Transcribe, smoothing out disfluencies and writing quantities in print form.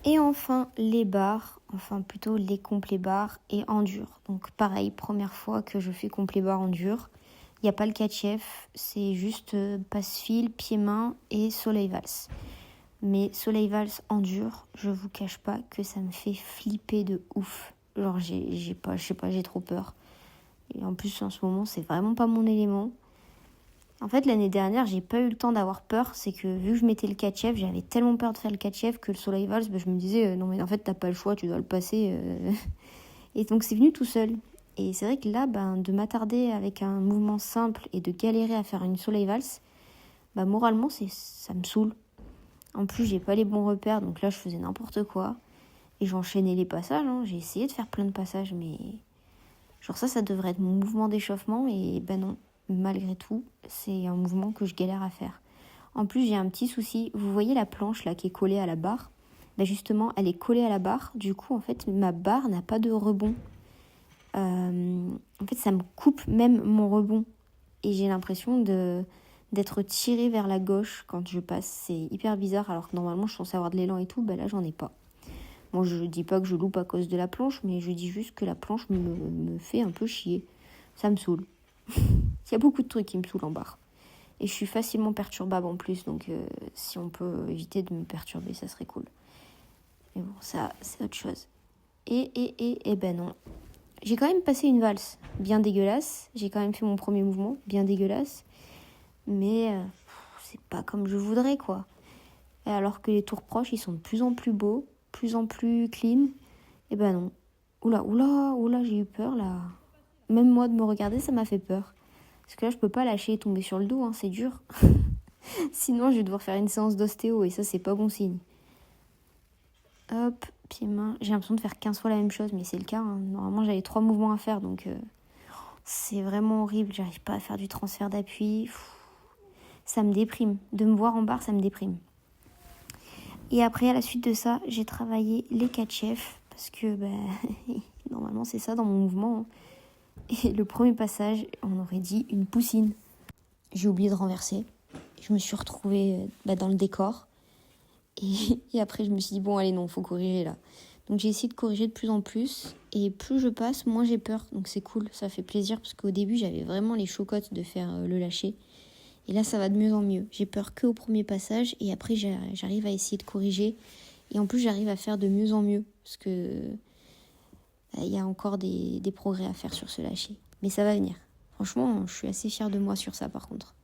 Et enfin, les barres, enfin plutôt les complets barres et en dur. Donc pareil, première fois que je fais complet barre en dur. Il n'y a pas le catch-F, c'est juste passe-fil, pied-main et soleil valse. Mais soleil valse en dur, je vous cache pas que ça me fait flipper de ouf. Genre j'ai pas, je sais pas, j'ai trop peur. Et en plus en ce moment, c'est vraiment pas mon élément. En fait, l'année dernière, j'ai pas eu le temps d'avoir peur. C'est que vu que je mettais le catch-F, j'avais tellement peur de faire le catch-F que le soleil valse, je me disais non mais en fait t'as pas le choix, tu dois le passer. Et donc c'est venu tout seul. Et c'est vrai que là, de m'attarder avec un mouvement simple et de galérer à faire une soleil valse, moralement ça me saoule. En plus, j'ai pas les bons repères, donc là je faisais n'importe quoi. Et j'enchaînais les passages, hein. J'ai essayé de faire plein de passages, mais genre ça devrait être mon mouvement d'échauffement, et non, malgré tout, c'est un mouvement que je galère à faire. En plus, j'ai un petit souci. Vous voyez la planche là qui est collée à la barre? Justement, elle est collée à la barre. Du coup, en fait, ma barre n'a pas de rebond. En fait, ça me coupe même mon rebond. Et j'ai l'impression d'être tirée vers la gauche quand je passe. C'est hyper bizarre, alors que normalement, je suis censée avoir de l'élan et tout. Là, j'en ai pas. Bon, je dis pas que je loupe à cause de la planche, mais je dis juste que la planche me fait un peu chier. Ça me saoule. Il y a beaucoup de trucs qui me saoulent en barre. Et je suis facilement perturbable en plus, donc si on peut éviter de me perturber, ça serait cool. Mais bon, ça, c'est autre chose. Et non. J'ai quand même passé une valse bien dégueulasse. J'ai quand même fait mon premier mouvement, bien dégueulasse. Mais c'est pas comme je voudrais, quoi. Et alors que les tours proches, ils sont de plus en plus beaux, plus en plus clean. Non. Oula, j'ai eu peur, là. Même moi, de me regarder, ça m'a fait peur. Parce que là, je peux pas lâcher et tomber sur le dos, hein, c'est dur. Sinon, je vais devoir faire une séance d'ostéo et ça, c'est pas bon signe. Hop, pied-main. J'ai l'impression de faire 15 fois la même chose, mais c'est le cas, hein. Normalement, j'avais 3 mouvements à faire, donc c'est vraiment horrible. J'arrive pas à faire du transfert d'appui. Ça me déprime. De me voir en barre, ça me déprime. Et après, à la suite de ça, j'ai travaillé les catch-F parce que normalement, c'est ça dans mon mouvement, hein. Et le premier passage, on aurait dit une poussine. J'ai oublié de renverser. Je me suis retrouvée dans le décor. Et après, je me suis dit, bon, allez, non, faut corriger là. Donc, j'ai essayé de corriger de plus en plus. Et plus je passe, moins j'ai peur. Donc, c'est cool, ça fait plaisir. Parce qu'au début, j'avais vraiment les chocottes de faire le lâcher. Et là, ça va de mieux en mieux. J'ai peur qu'au premier passage. Et après, j'arrive à essayer de corriger. Et en plus, j'arrive à faire de mieux en mieux. Parce que il y a encore des progrès à faire sur ce lâcher. Mais ça va venir. Franchement, je suis assez fière de moi sur ça, par contre.